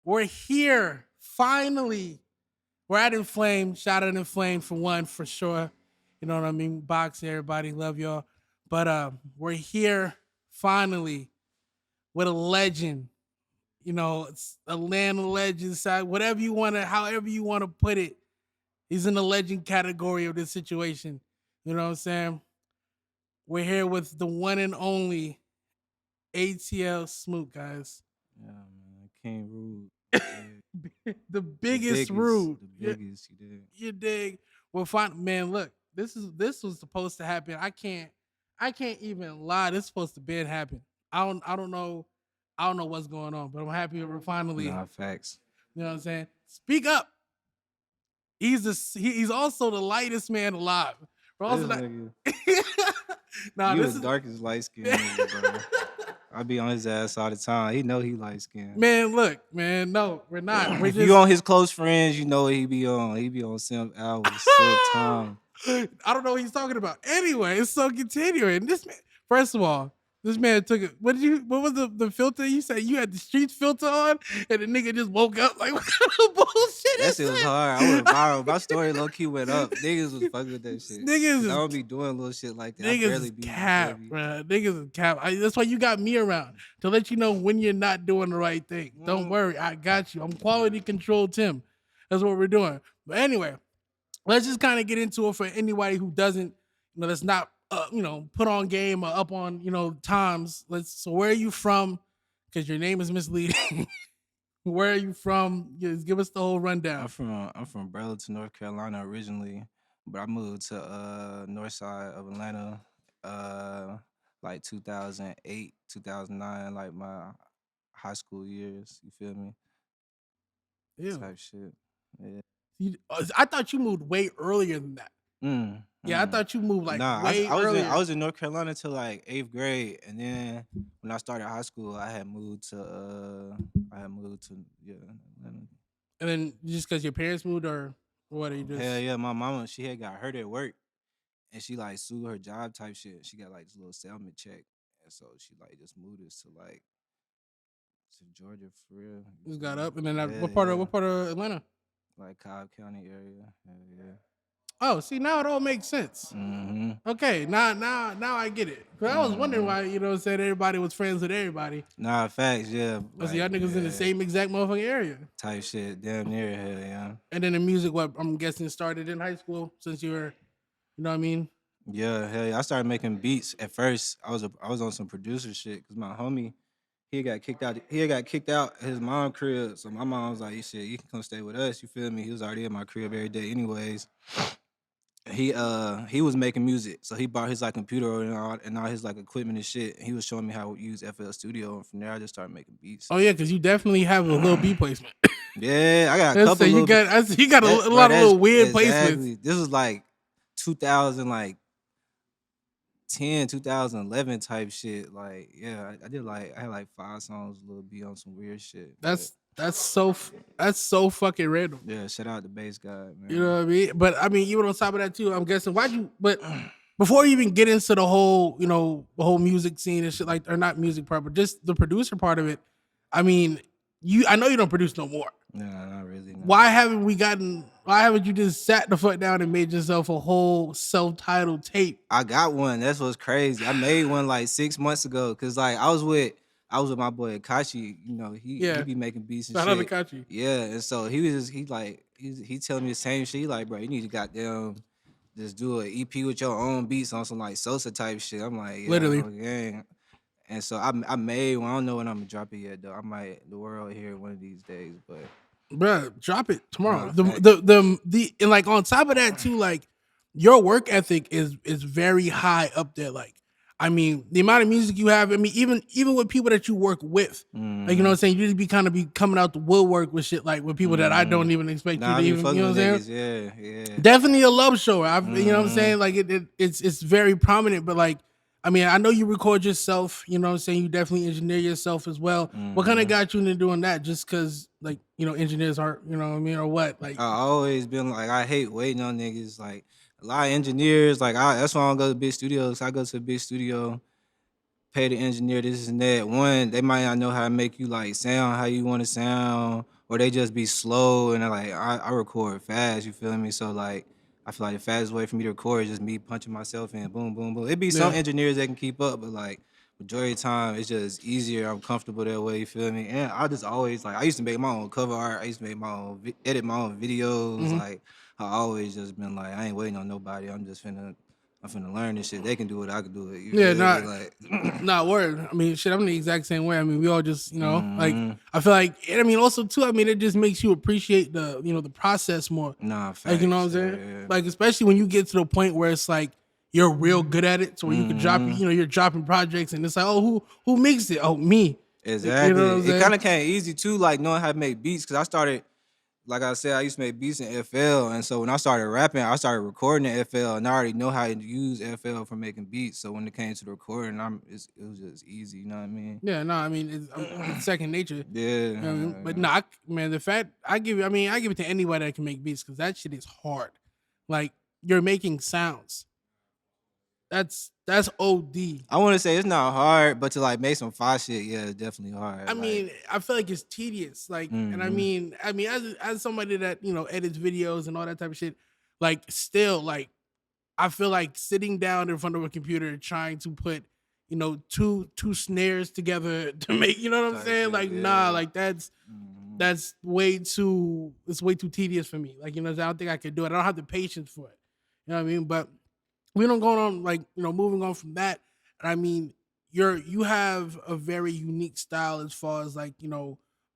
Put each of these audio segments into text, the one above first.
We're here finally. We're at Inflame. Shout out Inflame for one, for sure. You know what I mean? Box everybody, love y'all. But we're here finally with a legend. You know, it's a land of legends, side, whatever you want to, however you want to put it. He's in the legend category of this situation. You know what I'm saying? We're here with the one and only ATL Smook, guys. Yeah, man. King Rude. Yeah. The The biggest biggest, rude. the You, biggest, you did. you dig? Well, fine, man. Look, this was supposed to happen. I can't even lie. This supposed to been happen. I don't know what's going on, but I'm happy we're finally. Nah, facts. You know what I'm saying? Speak up. He's also the lightest man alive. We're also This not. nigga, Nah, you this the is darkest light skinned nigga, bro. I be on his ass all the time. He know he light skinned. man. Look, man. No, we're not. We're If you just. on his close friends, you know what he be on. He be on Sim Hours, Silk Time. I don't know what he's talking about. Anyway, so continuing. This man, first of all, this man took it. What was the filter? You said you had the streets filter on, and the nigga just woke up like, what kind of bullshit That is shit was that? hard. I went viral. My story low key went up. Niggas was fucking with that shit. Niggas Cause I is don't be doing little shit like that. I niggas barely is be, you feel cap, me? bro. Niggas is cap. That's why you got me around to let you know when you're not doing the right thing. Don't Mm. worry, I got you. I'm quality control Tim. That's what we're doing. But anyway, let's just kind of get into it for anybody who doesn't, that's not, put on game or up on, times. So where are you from? Because your name is misleading. Where are you from? Just give us the whole rundown. I'm from Burlington, North Carolina originally, but I moved to north side of Atlanta uh like 2008, 2009, like my high school years, you feel me? Ew. Type shit. Yeah. I thought you moved way earlier than that. Mm, Yeah, I mm. thought you moved like Nah, way I was in I earlier. was in North Carolina till like 8th grade, and then when I started high school, I had moved to yeah, Atlanta. And then just because your parents moved, or what are you Hell just? yeah, my mama, she had got hurt at work, and she like sued her job type shit. She got like this little settlement check, and so she like just moved us to like to Georgia for real. You Just feel got me? up, and then Yeah, what yeah, part of Atlanta? like Cobb County area. Hell yeah. Oh, see, now it all makes sense. Mhm. Okay, now I get it. Cause I was wondering Mhm. why, said everybody was friends with everybody. Nah, facts. Yeah, Cause like y'all niggas in the yeah, same exact motherfucking area. type shit. Damn near. Hell yeah. And then the music, what I'm guessing started in high school since you were, you know what I mean? Yeah, hell yeah. I started making beats at first. I was on some producer shit because my homie he got kicked out. He had got kicked out his mom crib. So my mom was like, "Shit, you can come stay with us." You feel me? He was already in my crib every day, anyways. He was making music, so he bought his like computer and all his like equipment and shit. He was showing me how to use FL Studio, and from there I just started making beats. Oh yeah, cause you definitely have a little B placement. Yeah, I got a Let's couple say you little got, you got that a bro. lot of That's little weird placements. exactly. This was like 2000 like 10, 2011 type shit. Like, yeah, I did like I had like 5 songs, a little beat on some weird shit. But That's so fucking random. yeah, shout out to Bass God, You know man. what I mean? But I mean, even on top of that too, I'm guessing why'd you? But before you even get into the whole, the whole music scene and shit, like, or not music part, but just the producer part of it. I mean, I know you don't produce no more. Nah, not really, no. Why haven't you just sat the fuck down and made yourself a whole self-titled tape? I got one. That's what's crazy. I made one like 6 months ago. Cause like I was with my boy Akashi, you know, he Yeah, be making beats and shout out to shit. Kachi. Yeah. And so he was just he telling me the same shit. He like, bro, you need to goddamn just do an EP with your own beats on some like Sosa type shit. I'm like, yeah, Literally, okay. And so I made one. I don't know when I'm gonna drop it yet though. I might the world hear it one of these days, but bruh, drop it tomorrow. nah, facts. And like on top of that too, like your work ethic is very high up there. Like, I mean, the amount of music you have. I mean, even with people that you work with, like, you know what I'm Mm-hmm. saying. You just be coming out the woodwork with shit, like with people that I Mm-hmm. don't even expect you Nah, to I be even. You fucking know what with I'm saying? niggas, yeah, yeah. Definitely a love show. You know what I'm Mm-hmm. saying? Like it's very prominent, but like. I mean, I know you record yourself, you know what I'm saying? You definitely engineer yourself as well. What kind of Mm-hmm. got you into doing that? Just cause like, engineers aren't, you know what I mean, or what? Like, I always been like I hate waiting on niggas. Like a lot of engineers, like that's why I don't go to big studios. I go to a big studio pay the engineer this and that. One, they might not know how to make you like sound how you want to sound, or they just be slow and they're like, I record fast, you feel me? So like I feel like the fastest way for me to record is just me punching myself in, boom, boom, boom. It'd be some Yeah. engineers that can keep up, but like majority of the time it's just easier. I'm comfortable that way, you feel me? And I just always like I used to make my own cover art. I used to make my own edit my own videos. Mhm. Like I always just been like I ain't waiting on nobody. I'm finna learn this shit. They can do it. I can do it. You Yeah, feel me? not Like, not word. I mean, shit, I'm the exact same way. I mean, we all just, like mhm. I feel like, and I mean, also too. I mean, it just makes you appreciate the, the process more. Nah, Like, you know what I'm facts. Yeah, saying? yeah. Like, especially when you get to the point where it's like you're real good at it, so where you could drop, Mhm. you're dropping projects, and it's like, oh, who mixed it? Oh, me. You know what Exactly. I'm It saying? kind of came easy too, like knowing how to make beats. Cause I started, like I said, I used to make beats in FL, and so when I started rapping, I started recording in FL, and I already know how to use FL for making beats. So when it came to the recording, it was just easy. You know what I mean? Yeah, no, I mean, it's second nature. You Yeah. know what I mean? But nah, man, the fact I give it, I mean, I give it to anybody that can make beats because that shit is hard. Like you're making sounds. That's OD. I want to say it's not hard, but to like make some fire shit, yeah, it's definitely I hard. Like, mean, I feel like it's tedious. Like, and hmm I mean, as somebody that edits videos and all that type of shit, like, still, like, I feel like sitting down in front of a computer trying to put, two snares together to make, you know what I'm type saying? shit, Like, nah, yeah. like hmm that's way too, it's way too tedious for me. Like, I don't think I could do it. I don't have the patience for it. You know what I mean? But we don't go on, like, moving on from that. I mean, you have a very unique style as far as, like,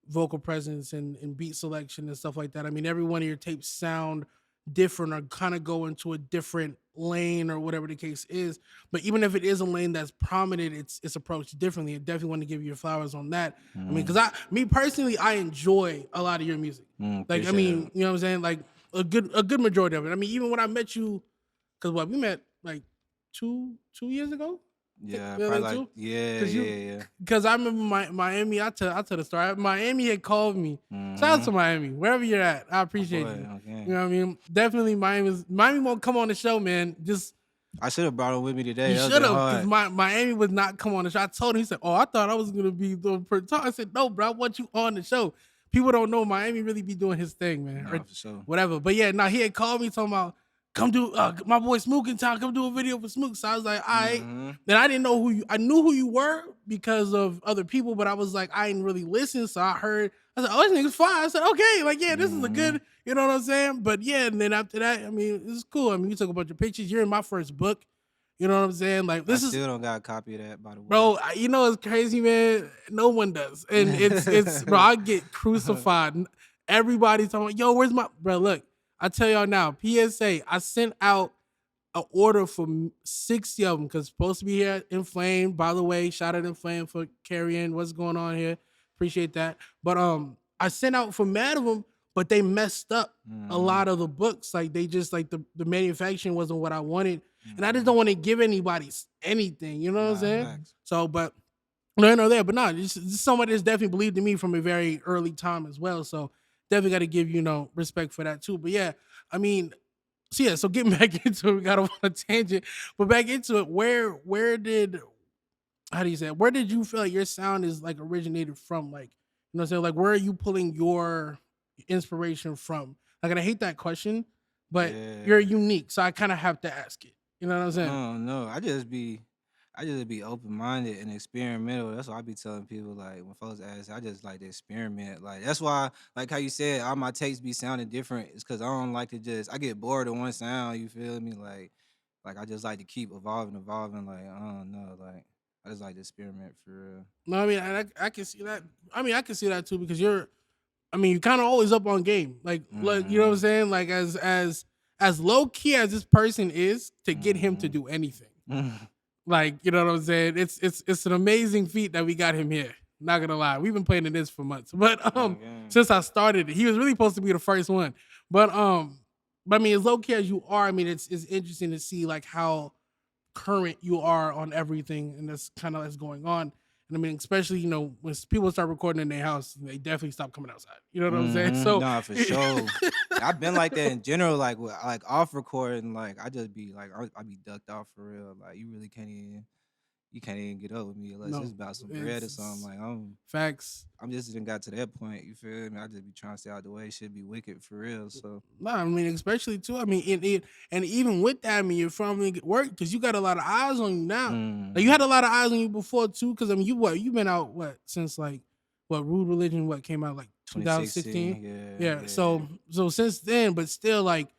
vocal presence and beat selection and stuff like that. I mean, every one of your tapes sound different or kind of go into a different lane or whatever the case is. But even if it is a lane that's prominent, it's approached differently. I definitely want to give you your flowers on that. I mean, because me personally, I enjoy a lot of your music. Like, I Appreciate mean, it. you know what I'm saying? Like a good majority of it. I mean, even when I met you, because what we met like two years ago. Yeah, Yeah, probably like like two. yeah, Cause yeah, you, yeah. cause I remember Miami. I tell the story. Miami had called me. Shout out Mm-hmm. to Miami, wherever you're at. I My appreciate boy, you. okay. You know what I mean? Definitely Miami won't come on the show, man. Just I should have brought him with me today. you That would should been have, cause hard. Miami would not come on the show. I told him. He said, "Oh, I thought I was gonna be doing per talk." I said, "No, bro. I want you on the show." People don't know Miami really be doing his thing, man, or Nah, for sure. whatever. But yeah, he had called me talking about come do my boy Smook in town. Come do a video for Smook. So I was like, all right. Mm-hmm. Then I didn't know who you. I knew who you were because of other people, but I was like, I didn't really listen. So I heard. I said, oh, this nigga's fine. I said, okay, like yeah, this is a Mm-hmm. good. You know what I'm saying? But yeah, and then after that, I mean, it's cool. I mean, we took a bunch of pictures. You're in my first book. You know what I'm saying? Like I this is, still don't got a copy of that, by the way. bro. It's crazy, man. No one does, and it's bro. I get crucified. Everybody's talking, yo, where's my bro? Look, I tell y'all now. PSA. I sent out an order for 60 of them because supposed to be here at Inflamed. By the way, shout out Inflamed for carrying what's going on here. Appreciate that. But I sent out for mad of them, but they messed up a Mm-hmm. lot of the books. Like they just like the manufacturing wasn't what I wanted. And I just Mm-hmm. don't want to give anybody anything, you know what I'm Nah, saying? facts. So, but no, there, but no, just somebody that's definitely believed in me from a very early time as well. So definitely got to give respect for that too. But yeah, I mean, so yeah, so getting back into it, we got off on a tangent, but back into it, where did how do you say it? Where did you feel like your sound is like originated from? Like, what I'm saying? Like, where are you pulling your inspiration from? Like, and I hate that question, but you're Yeah. unique, so I kind of have to ask it. You know what I'm I saying? don't know. I just be open minded and experimental. That's why I be telling people like when folks ask, I just like to experiment. Like that's why, like how you said, all my takes be sounding different. It's because I don't like to just I get bored of one sound. You feel me? Like I just like to keep evolving. Like I don't know. Like I just like to experiment for real. No, I mean, I can see that. I mean, I can see that too because I mean, you're kind of always up on game. Like you know what I'm Mm-hmm. saying? Like as low key as this person is, to get him to Mm-hmm. do anything. Like, you know what I'm saying? It's an amazing feat that we got him here. Not gonna lie, we've been playing in this for months, but Okay. since I started it, he was really supposed to be the first one. But I mean, as low key as you are, I mean, it's interesting to see like how current you are on everything, and that's kind of what's going on. And I mean, especially when people start recording in their house, they definitely stop coming outside. You know what I'm saying? Mm-hmm. So, Nah, for sure. I've been like that in general, like off recording. Like I just be like I be ducked off for real. Like you really can't even. you can't even get up with me unless it's No, about some bread or something. it's Like facts. I'm just didn't got to that point. You feel me? I just be trying to stay out the way. Shit be wicked for real. So No, I mean, especially too. I mean, and even with that, I mean, you're from work because you got a lot of eyes on you now. Like you mm, had a lot of eyes on you before too. Because I mean, you been out since like Rude Religion came out like 2016. 2016. Yeah, Yeah. yeah. So since then, but still like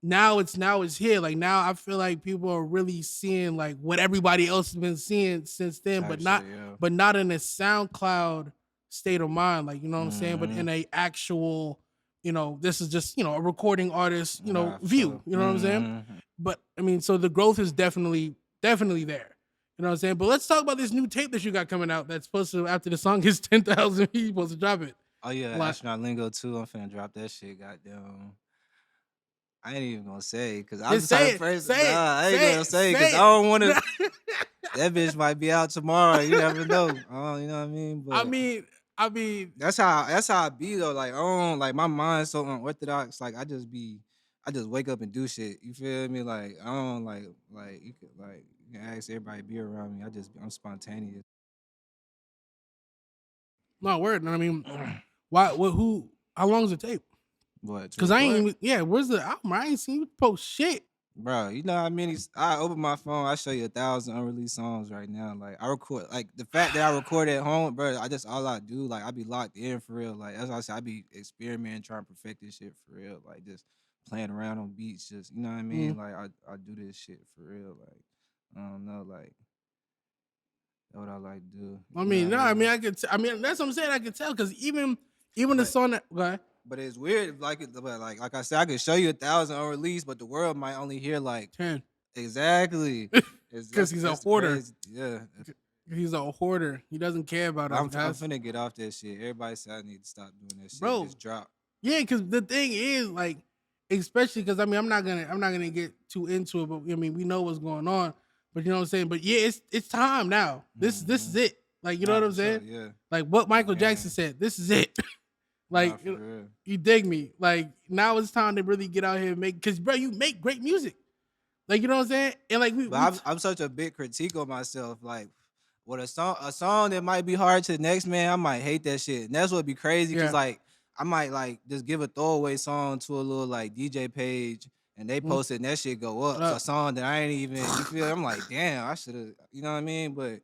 now it's here. Like now I feel like people are really seeing like what everybody else has been seeing since then, Type but shit. Yeah. not in a SoundCloud state of mind. Like, you know what I'm saying? But Mm-hmm. in a actual, this is just, a recording artist, Nah, for view. sure. You know what I'm saying? Mm-hmm. But I mean, so the growth is definitely there. You know what I'm saying? But let's talk about this new tape that you got coming out that's supposed to, after the song is 10,000, you're supposed to drop it. Oh yeah, Like, astronaut lingo too. I'm finna drop that shit. Goddamn. I ain't even gonna say because I'm just the type say of it, person. Nah, say it, I ain't say gonna it, say because I say don't want to. it. That bitch might be out tomorrow. You never know. You know what I mean? I But mean, I mean, that's how I be though. Like I don't like my mind's so unorthodox. Like I just wake up and do shit. You feel me? Like I don't you can ask everybody to be around me. I'm spontaneous. no word. I mean, why? What? Who? How long does it take? But to Cause I ain't record, even. Yeah, where's the album? I ain't seen you post shit. bro, you know how many? I open my phone. I show you 1,000 unreleased songs right now. Like I record, like the fact that I record at home, bro. I just all I do. Like I be locked in for real. Like that's why I say I be experimenting, trying to perfect this shit for real. Like just playing around on beats. Just you know what I Mm. mean. Like I do this shit for real. Like I don't know. Like that's what I like to do. I You know mean, what I no, I mean? mean, I mean, that's what I'm saying. I can tell because even the But song that, okay, but it's weird. But like I said, I could show you 1,000 unreleased, but the world might only hear like 10, exactly. because he's a That's the hoarder. crazy. Yeah. He's a hoarder. He doesn't care about But us, I'm guys, finna get off that shit. Everybody said I need to stop doing that shit. bro. Just drop. Yeah, because the thing is, like, especially because I mean, I'm not gonna get too into it, but I mean, we know what's going on. But you know what I'm saying. But yeah, it's time now. This Mm-hmm. is it. Like, you know Nah, what for I'm sure. saying. Yeah. Like what Michael Jackson Man. said. This is it. Nah, Like, for real. you dig me? Like now it's time to really get out here and make. Because bro, you make great music. Like, you know what I'm saying. And like But I'm such a big critique on myself. Like, with a song that might be hard to the next man, I might hate that shit. And that's what be crazy because yeah. like I might like just give a throwaway song to a little like DJ page and they Mm, post it and that shit go up. So a song that I ain't even you feel I'm like, damn, I should have you know what I mean? But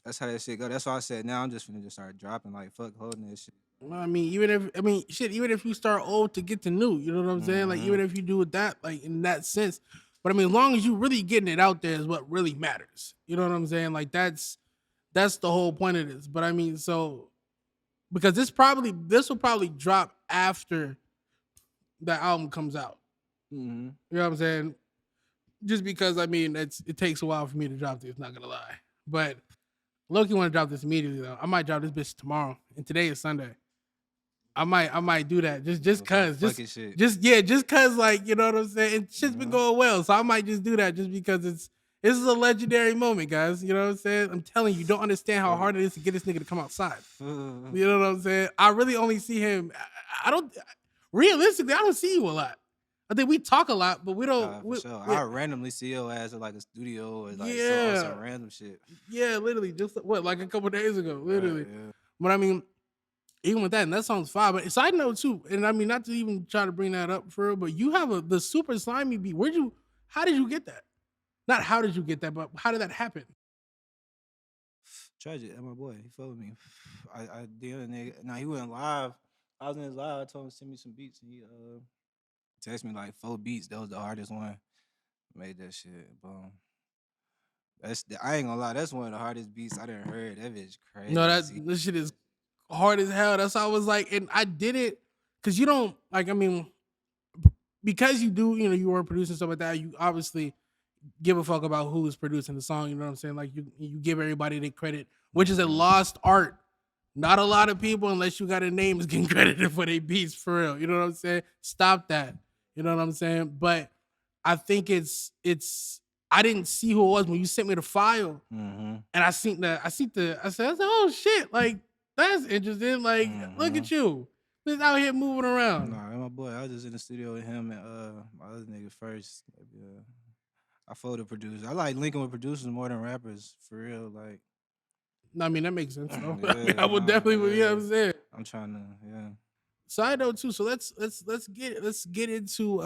that's how that shit go. That's why I said now I'm just finna just start dropping like fuck holding that shit. I mean, even if you start old to get to new, you know what I'm saying? Like, Mm-hmm. even if you do it that, like, in that sense. But I mean, as long as you really getting it out there is what really matters. You know what I'm saying? Like, that's the whole point of this. But I mean, so because this will probably drop after the album comes out. Mm-hmm. You know what I'm saying? Just because I mean, it takes a while for me to drop this. Not gonna lie, but Loki want to drop this immediately though. I might drop this bitch tomorrow, and today is Sunday. I might do that just So some cause fucking shit. just cause like, you know what I'm saying. And shit's been Mm-hmm. going well, so I might just do that just because this is a legendary moment, guys. You know what I'm saying. I'm telling you, you don't understand how Fuck hard it is to get this nigga to come outside. You know what I'm saying. I really only see him. I don't realistically. I don't see you a lot. I think we talk a lot, but we don't. For sure. We, I randomly see your ass at like a studio or like on yeah, some random shit. yeah, literally, just what like a couple days ago, Right, literally. yeah. But I mean, even with that, and that song's fire. But side note too, and I mean, not to even try to bring that up for real, but you have the super slimy beat. How did you get that? Not how did you get that, but how did that happen? Tragic, and my boy, he followed me. I did a nigga. Nah, he went live. I was in his live. I told him to send me some beats, and he texted me like 4 beats. That was the hardest one. Made that shit. Boom. I ain't gonna lie. That's one of the hardest beats I done heard. That bitch No, crazy. this shit is hard as hell. That's how I was like, and I did it because you don't like. I mean, because you do, you were producing stuff like that. You obviously give a fuck about who is producing the song. You know what I'm saying? Like you give everybody the credit, which is a Mhm. lost art. Not a lot of people, unless you got a name, is getting credited for their beats for real. You know what I'm saying? Stop that. You know what I'm saying? But I think it's. I didn't see who it was when you sent me the file, Mhm. and I said, oh shit, like that's interesting. Like, look Mhm. at you, just out here moving around. Nah, and my boy. I was just in the studio with him and my other nigga first. I fold the producers. I like linking with producers more than rappers for real. Like, No, I mean that makes sense though. I mean, yeah, I would nah, definitely, you know yeah. what I'm saying. I'm trying to, yeah. Side note too. So let's get into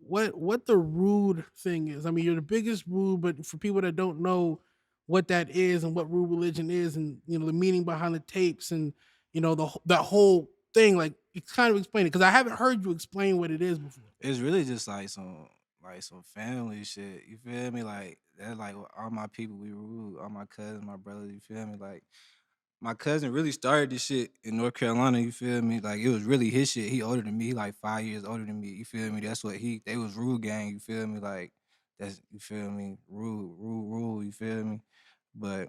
what the rude thing is. I mean, you're the biggest rude, but for people that don't know what that is and what rude religion is, and you know the meaning behind the tapes, and you know that whole thing, like it's kind of explain it because I haven't heard you explain what it is before. It's really just like some family shit. You feel me? Like that, like all my people, we rude. All my cousins, my brothers. You feel me? Like my cousin really started this shit in North Carolina. You feel me? Like it was really his shit. He older than me. He like 5 years older than me. You feel me? That's what they was rude gang. You feel me? Like that's you feel me? Rude. You feel me? But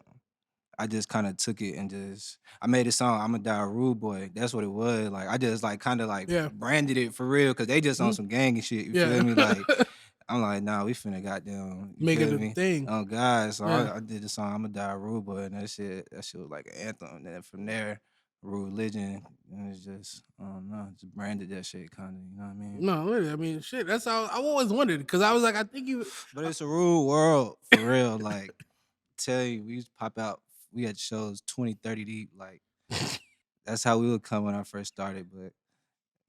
I just kind of took it and just I made a song. I'm gonna die a rude boy. That's what it was. Like I just like kind of like Yeah, branded it for real because they just on Mhm. some gang and shit. You Yeah, feel me? Like I'm like, nah, we finna goddamn. You make it feel a me? thing. Oh God, so Yeah, I did the song. I'm gonna die a rude boy, and that shit was like an anthem. And then from there, rude religion, and it's just I don't know, just branded that shit kind of. You know what I mean? no, really, I mean, shit. That's how I always wondered because I was like, I think you. But it's a rude world for real. Like tell you, we used to pop out. We had shows 20, 30 deep. Like that's how we would come when I first started, but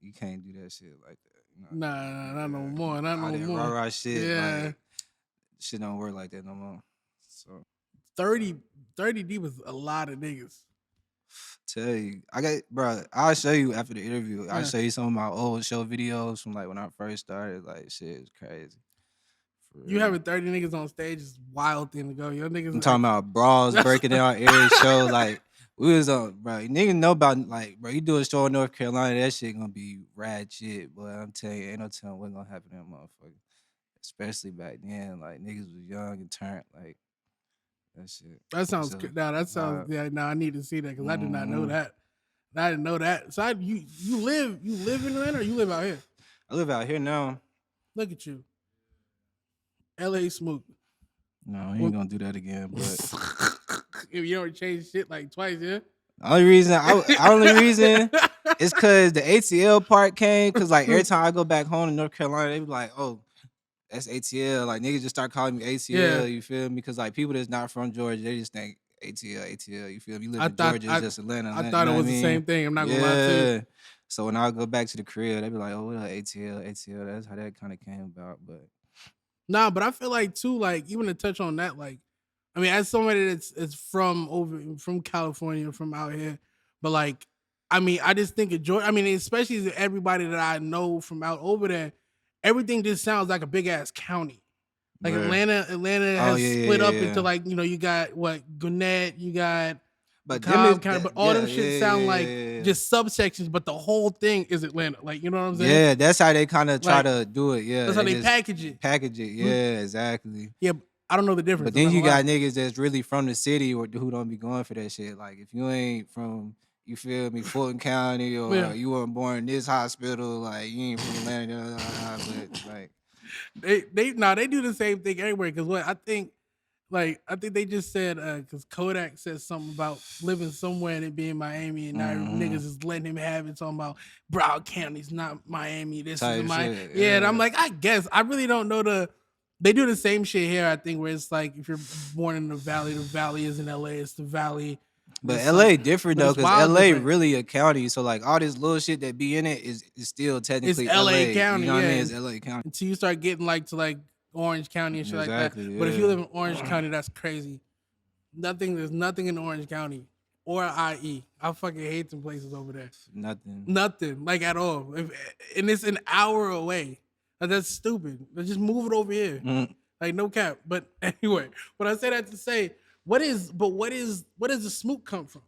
you can't do that shit like that. You know what I Nah, not no mean? more, not Yeah. All no that more. rah shit, Yeah, like shit don't work like that no more. So 30, 30 deep was a lot of niggas. tell you, I got bro. I'll show you after the interview. I'll Yeah. show you some of my old show videos from like when I first started. Like shit is crazy. For You real. having 30 niggas on stage is a wild thing to go. Your niggas I'm like talking about brawls breaking down every show. Like we was on, bro. Niggas know about like, bro. You do a show in North Carolina, that shit gonna be rad shit. But I'm telling you, ain't no telling what's gonna happen to that motherfucker. Especially back then, like niggas was young and turned like that shit. that sounds So, now that sounds yeah, now I need to see that because I did not know that. I didn't know that. So you live in Atlanta or you live out here? I live out here now. Look at you. Atlsmook. No, he ain't gonna do that again. But If you don't change shit like twice, yeah. only reason is cause the ATL part came. Cause like every time I go back home to North Carolina, they be like, "Oh, that's ATL." Like niggas just start calling me ATL. Yeah. You feel me? Cause like people that's not from Georgia, they just think ATL. You feel me? You live I in thought Georgia, it's just Atlanta. I you thought know it what was I the mean? same thing. I'm not gonna lie to you. Yeah. So when I go back to the crib, they be like, "Oh, what up, ATL?" That's how that kind of came about. But Nah, but I feel like too, like even to touch on that, like I mean, as somebody that's from California, from out here, but like I mean, I just think of Georgia. I mean, especially everybody that I know from out over there, everything just sounds like a big ass county. Like bruh. Atlanta Oh has yeah, split yeah, up yeah. into like you got what Gwinnett, you got But them is Cobb County, but all yeah, them shit sound like yeah. just subsections, but the whole thing is Atlanta. Like you know what I'm saying? Yeah, that's how they kind of try Like to do it. Yeah, that's how they just package it. package it. Yeah, exactly. Yeah, I don't know the difference. But I'm then not you gonna lie. got niggas that's really from the city or who don't be going for that shit. Like if you ain't from, you feel me, Fulton County Yeah. or you weren't born in this hospital, like you ain't from Atlanta, but like They do the same thing everywhere because what I think they just said because Kodak said something about living somewhere and it being Miami and now niggas is letting him have it talking about Broward County's not Miami, this is type my shit. yeah, and I'm like I guess I really don't know they do the same shit here I think where it's like if you're born in the valley is in LA, it's the valley. But It's LA like, different but though, it's cause wild LA different. really a county. So like all this little shit that be in it is still technically LA LA. County, You know what I yeah. mean? It's LA County. Until you start getting like to like Orange County and shit like that. Exactly. But if you Yeah. live in Orange County, that's crazy. There's nothing in Orange County or IE. I fucking hate them places over there. Nothing, like at all. And it's an hour away. Like, that's stupid. Let's just move it over here. Like no cap. But anyway, what I say that to say, what does the Smook come from?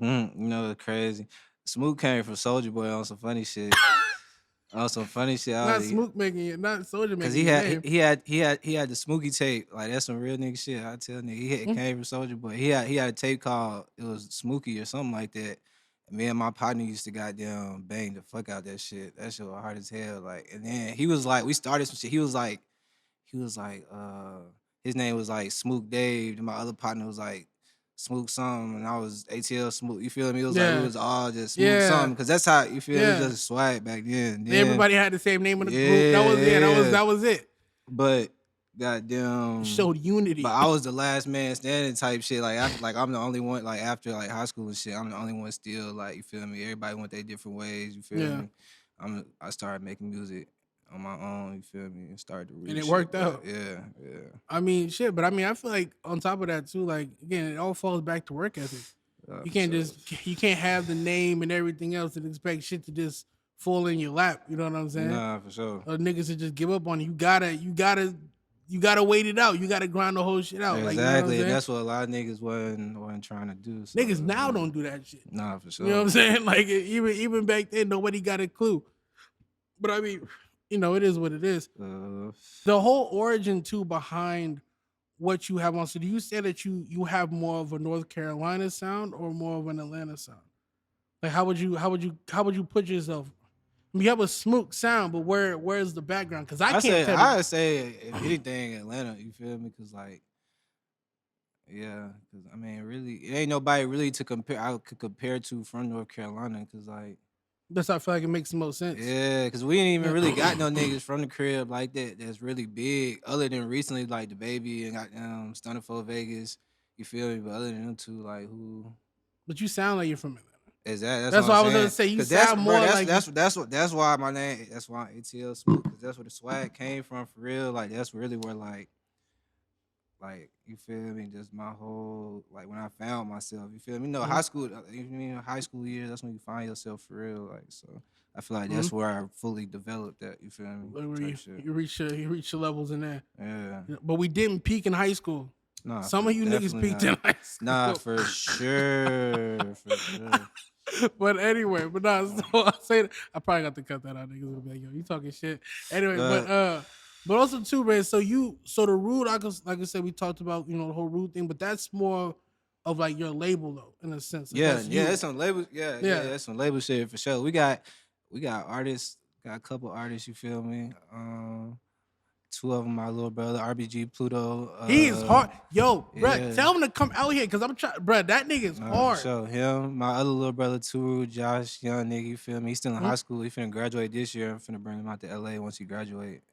You know it's crazy. Smook came from Soldier Boy on some funny shit. On some funny shit. Not Smook making it, not Soldier Cause making it. he had the Smooky tape. Like that's some real nigga shit. I tell nigga, it came from Soldier Boy. He had a tape called it was Smooky or something like that. And me and my partner used to goddamn bang the fuck out that shit. That shit was hard as hell. Like, and then he was like, we started some shit. He was like, his name was like Smook Dave, and my other partner was like Smook something, and I was ATL Smook. You feel me? It was like we was all just Smook something, cause that's how you feel. It was just swag back then. Everybody had the same name in the group. That was it. But goddamn showed unity. But I was the last man standing type shit. Like after, like I'm the only one. Like after like high school and shit, I'm the only one still. Like you feel me? Everybody went their different ways. You feel Yeah, me? I started making music on my own. You feel me? And started to and read it shit. worked But out. yeah, yeah. I mean, shit, but I mean, I feel like on top of that too, like again, it all falls back to work ethic. You For can't sure. you can't have the name and everything else and expect shit to just fall in your lap. You know what I'm saying? Nah, for sure. Or niggas to just give up on you. You gotta wait it out. You gotta grind the whole shit out. Like you know what I'm Exactly, and saying? that's what a lot of niggas wasn't trying to do. So Niggas now don't do that shit. nah, for You know what I'm sure. saying? Like even back then, nobody got a clue. But I mean, it is what it is. The whole origin too behind what you have on. So do you say that you have more of a North Carolina sound or more of an Atlanta sound? Like how would you put yourself? I mean, you have a Smook sound, but where's the background? Because I can't tell. I say if anything Atlanta, you feel me? Cause like yeah, cause I mean really it ain't nobody really to compare I could compare to from North Carolina. Cause like That's how I feel like it makes the most sense. yeah, cause we ain't even really got no niggas from the crib like that that's really big. Other than recently like the baby and got Stunner for Vegas. You feel me? But other than them two, like who But you sound like you're from Atlanta. That's That's what what I I'm was gonna saying. say. You Cause that's sound bro, more like that's why my name that's why ATL Smook. Cause that's where the swag came from for real. Like that's really where like you feel me? Just my whole like when I found myself. You feel me? High school. You mean high school years? That's when you find yourself for real. Like so, I feel like that's where I fully developed that. You feel me? where Type shit. you reach your levels in there. Yeah. But we didn't peak in high school. Nah, Some of you niggas definitely peaked not. in high school. Nah, for sure, for sure. But anyway, but no, so I say that, I probably got to cut that out, niggas. Will be like, yo, you talking shit. Anyway, but also too, man. So the Rude, like I said, we talked about the whole Rude thing, but that's more of like your label though, in a sense. Like, Yeah, that's yeah, you. that's some label. Yeah, that's some label shit for sure. We got artists, got a couple artists. You feel me? Two of them, my little brother, RBG Pluto. He is hard. Yo, bruh, yeah. tell him to come out here because I'm trying, bruh, that nigga's hard. So him, my other little brother too, Josh, young nigga, you feel me? He's still in high school. He finna graduate this year. I'm finna bring him out to LA once he graduate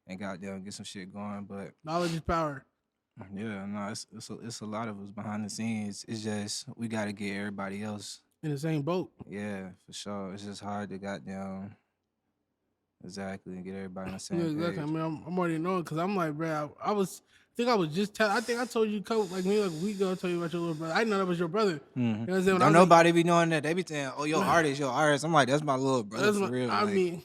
and goddamn get some shit going. But knowledge is power. yeah, no, it's a lot of us behind the scenes. It's just we gotta get everybody else in the same boat. Yeah, for sure. It's just hard to goddamn exactly and get everybody on the same Yeah, exactly. page. I mean, I'm already knowing because I'm like, bro, I think I told you maybe like a week ago. I told you about your little brother. I didn't know that was your brother. Mm-hmm. You know what I'm saying? Don't nobody be knowing that. They be saying, "Oh, your artist, your artist." I'm like, "That's my little brother for real." I like, mean,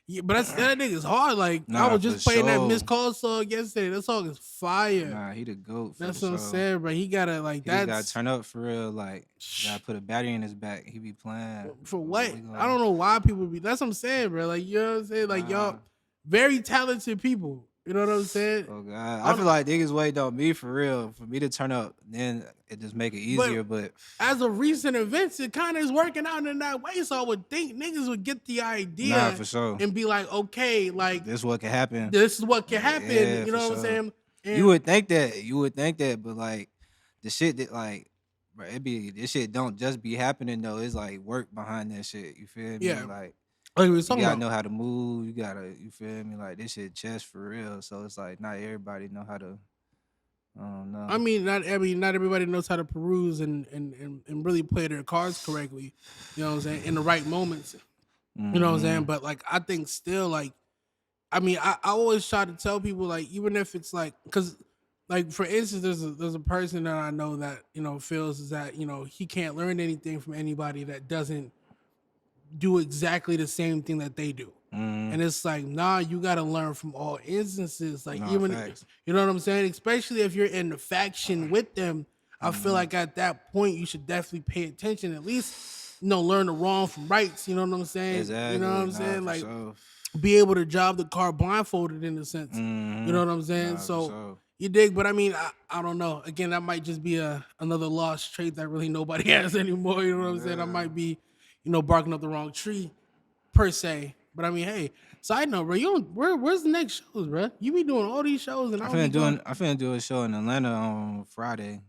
yeah, but that nigga's hard. Like nah, I was just playing that sure. Miss Call song yesterday. That song is fire. Nah, he the goat. That's what I'm saying, bro. He gotta like he just gotta turn up for real. Like, gotta put a battery in his back. He be playing for what? I don't know why people be. That's what I'm saying, bro. Like you know what I'm saying? Like y'all, very talented people. You know what I'm saying? Oh God, I feel like niggas wait on me for real for me to turn up. Then it just make it easier. But as of recent events, it kind of is working out in that way. So I would think niggas would get the idea for sure. and be like, okay, like this is what can happen. This is what can happen. Yeah, you know what sure. I'm saying? And you would think that, but like the shit that like, bro, this shit don't just be happening though. It's like work behind that shit. You feel me? Yeah. Like you gotta know how to move. You feel me? Like this shit chess for real. So it's like not everybody know how to. I don't know. I mean, not everybody knows how to peruse and really play their cards correctly. You know what I'm saying? In the right moments. Mm-hmm. You know what I'm saying? But like, I think still like, I mean, I always try to tell people like, even if it's like, because like for instance, there's a person that I know that feels is that he can't learn anything from anybody that doesn't do exactly the same thing that they do. And it's like, nah, you got to learn from all instances. Like facts. You know what I'm saying? Especially if you're in the faction with them, I feel like at that point you should definitely pay attention. At least, learn the wrong from rights. You know what I'm saying? Exactly. You know what I'm saying? Like, sure. be able to drive the car blindfolded in a sense. You know what I'm saying? So you dig? But I mean, I don't know. Again, that might just be another lost trait that really nobody has anymore. You know what I'm saying? I might be, barking up the wrong tree per se. But I mean, hey, side note, bro, where's the next shows, bro? You be doing all these shows, and I'm finna do a show in Atlanta on Friday,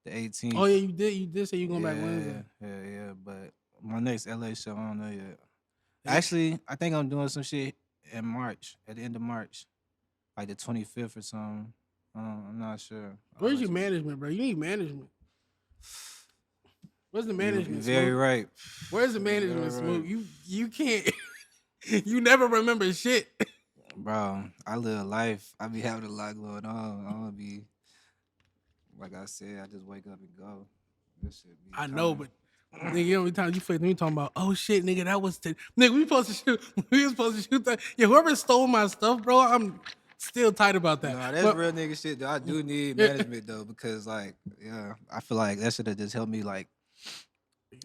the 18th. Oh yeah, you did say you going back Wednesday. Yeah. But my next LA show, I don't know yet. Actually, I think I'm doing some shit in March, at the end of March. like the 25th or something. I'm not sure. I'll Where's let your you know. management, bro? You need management. Where's the You're management, very Smook? right. Where's the You're management, very Smook? right. You can't. You never remember shit. Bro, I live life. I be having a lot going on. I don't be like I said. I just wake up and go. This shit be I know, coming. but nigga, you know how many times you feel me talking about, oh shit, nigga, that was nigga, we supposed to shoot. We was supposed to shoot that. Yeah, whoever stole my stuff, bro, I'm still tight about that. No, that's But real nigga shit. Though. I do need yeah, management though, because like, yeah, I feel like that should have just helped me like,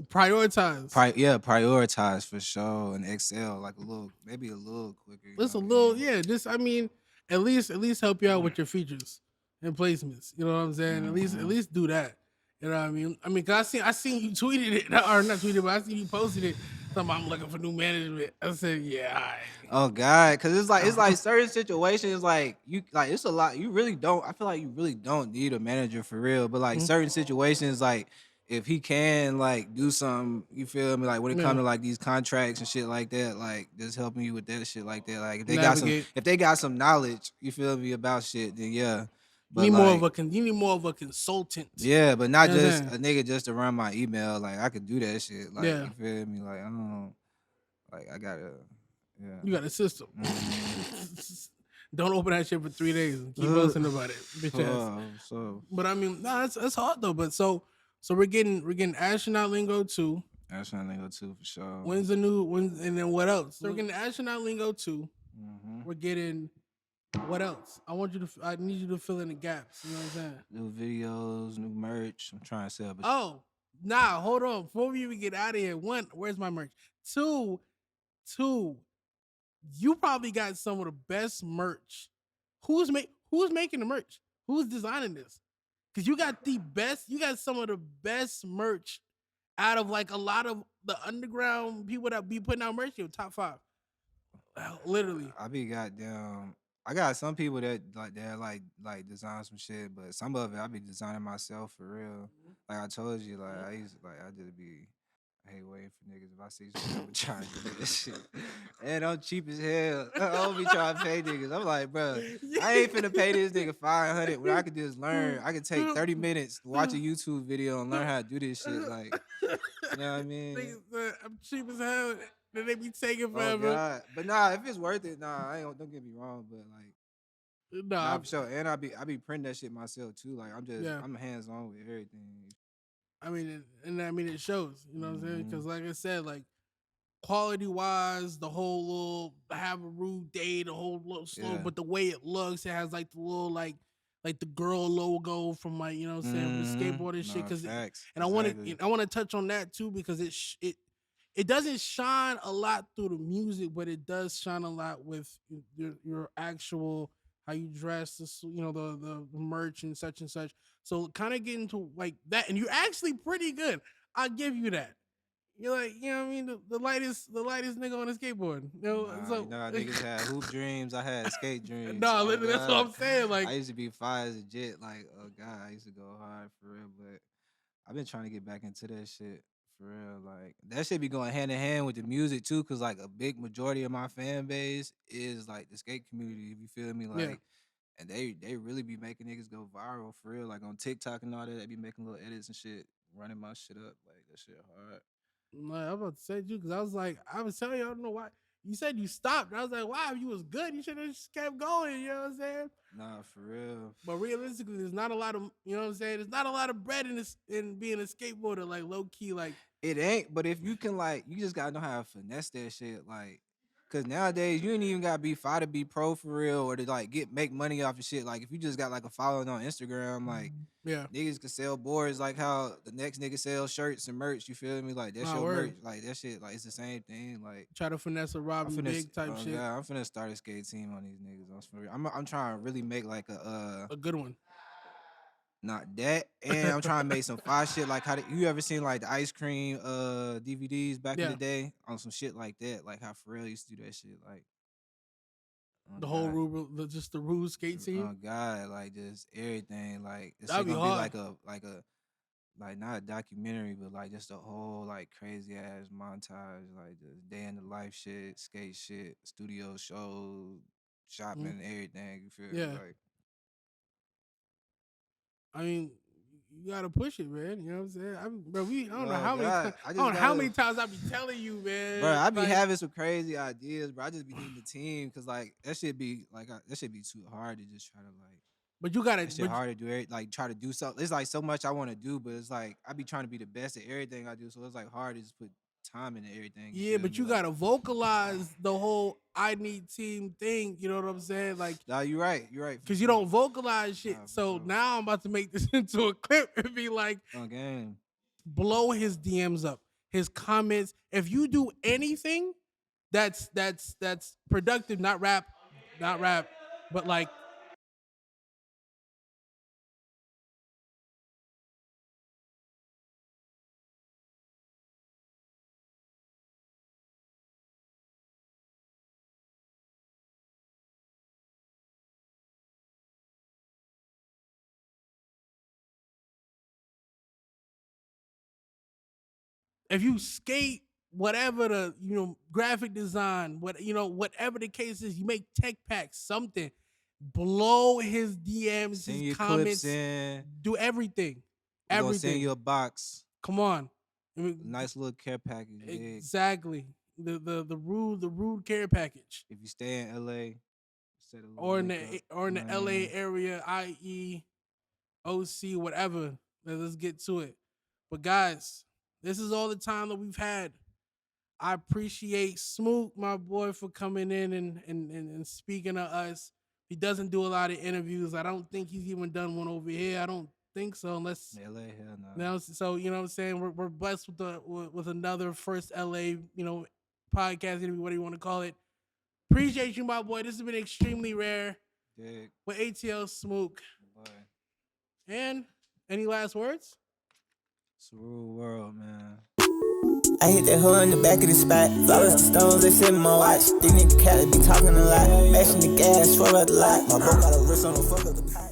prioritize. prioritize for sure and excel like a little, maybe a little quicker. You know It's a what I little, mean? yeah, just I mean, at least help you out with your features and placements. You know what I'm saying? At Mm-hmm. least do that. You know what I mean? I mean, cause I seen you tweeted it or not tweeted, but I seen you posted it. Something I'm looking for new management. I said, yeah, Oh God, because it's I, like certain situations like you like it's a lot. You really don't. I feel like you really don't need a manager for real. But like certain situations, like if he can like do something, you feel me? Like when it comes yeah, to like these contracts and shit like that, like just helping you with that shit like that. Like navigate. if they got some knowledge, you feel me about shit, then yeah. You But need more of like a you need more of a consultant. yeah, but You not know what I'm just saying? a nigga just to run my email. Like I could do that shit. Like Yeah, you feel me? Like I don't know. Like I gotta you got a system. yeah. Don't open that shit for 3 days and keep Uh, posting about it, bitch ass. so But I mean, nah, that's hard though. But so we're getting astronaut lingo too. that's trying to go too for sure. When's the new when and then what else? So we're getting astronaut lingo too. Mm-hmm. We're getting what else? I need you to fill in the gaps. You know what I'm saying? New videos, new merch. I'm trying to sell, but Oh, nah, hold on. Before we even get out of here, one, where's my merch? Two, you probably got some of the best merch. Who's making the merch? Who's designing this? Because you got some of the best merch out of like a lot of the underground people that be putting out merch. Your top five, literally. I be goddamn. I got some people that like design some shit, but some of it I be designing myself for real. Like I told you, like I used like I just be. I hate waiting for niggas. If I see shit, I'm trying to do this shit. And I'm cheap as hell. I don't be trying to pay niggas. I'm like, bro, I ain't finna pay this nigga 500. What I could do is learn. I could take 30 minutes, watch a YouTube video, and learn how to do this shit. Like, you know what I mean? Niggas, I'm cheap as hell. Then they be taking Oh forever. God. But nah, if it's worth it, nah, I ain't. Don't get me wrong, but like, nah, Nah, for sure. And I be printing that shit myself too. Like, yeah. I'm hands on with everything. I mean, and I mean it shows. You know what I'm saying? Mm-hmm. Because like I said, like quality wise, the whole little have a rude day, the whole little slow, Yeah. but the way it looks, it has like the little like the girl logo from like you know what I'm saying with skateboarding Mm-hmm. shit. Nah, Because facts. and Exactly. I want to touch on that too because it doesn't shine a lot through the music, but it does shine a lot with your actual how you dress, you know, the merch and such. So kind of get into like that, and you're actually pretty good. I'll give you that. You're like, you know what I mean? The lightest nigga on a skateboard. You know, Nah, you so know how niggas had hoop dreams. I had skate dreams. no, Oh literally, that's what God, I'm saying. Like, I used to be fire as a jet. Like, oh God, I used to go hard for real. But I've been trying to get back into that shit for real. Like that shit be going hand in hand with the music too, cause like a big majority of my fan base is like the skate community. If you feel me, yeah. like, and they really be making niggas go viral for real. Like on TikTok and all that, they be making little edits and shit, running my shit up. Like that shit hard. Like, I'm about to say you because I was telling you, I don't know why. You said you stopped. I was like, wow, if you was good, you should have just kept going. You know what I'm saying? Nah, for real. But realistically, there's not a lot of, you know what I'm saying? There's not a lot of bread in being a skateboarder, like low key, like, It ain't, but if you can like, you just gotta know how to finesse that shit, like, cause nowadays you ain't even gotta be fire to be pro for real or to like make money off of shit. Like if you just got like a following on Instagram, like yeah, niggas can sell boards like how the next nigga sells shirts and merch. You feel me? Like that's my your merch. word. Like that shit, like it's the same thing. Like Try to finesse a I'm Robin finna, Big type oh shit. God, I'm finna start a skate team on these niggas. I'm trying to really make like a A good one. not that, and I'm trying to make some fire shit. Like you ever seen like the ice cream DVDs back in the Yeah, day on some shit like that? Like how Pharrell used to do that shit. Like oh the whole God, rule, just the rules skate scene. oh God, like just everything. Like this That'd shit be gonna be hard. like not a documentary, but like just a whole like crazy ass montage, like the day in the life shit, skate shit, studio shows, shopping and everything. You feel Yeah. me? Like, I mean, you gotta push it, man. You know what I'm saying? I don't know oh, how many God, times. I I just don't know how gotta- many times I be telling you, man. bro, I be like, having some crazy ideas, bro. I just be needing the team because like that should be like that should be too hard to just try to like. but you gotta. That shit hard to do. Like try to do something. It's like so much I want to do, but it's like I be trying to be the best at everything I do. So it's like hard to just put time into everything. Yeah, feel but me? you Like, gotta vocalize the whole "I need team" thing. You know what I'm saying? Like, nah, you're right. You're right. because you don't vocalize shit. Nah, for So sure. now I'm about to make this into a clip and be like, On game. blow his DMs up, his comments. If you do anything that's productive, not rap, but like if you skate, whatever the graphic design, whatever the case is, you make tech packs, something, blow his DMs, Send his your comments, clips in. do everything. I'm gonna Everything. send you a box. Come on. Nice little care package. Exactly. The rude care package. If you stay in LA, Or in the LA area, i.e. OC, whatever. Let's get to it. But guys, this is all the time that we've had. I appreciate Smook, my boy, for coming in and speaking to us. He doesn't do a lot of interviews. I don't think he's even done one over here. I don't think so, unless LA, hell no. now. So you know what I'm saying. We're blessed with another first LA podcast interview, whatever you want to call it. Appreciate you, my boy. This has been extremely rare with ATL Smook. Boy. And any last words? It's a real world, man. I hit that hoe in the back of the spot. Flowers the stones, they sit in my watch. These niggas cat, they be talking a lot. Mashing the gas, swerve out the lot. My bro got a wrist on the fuck of the pot.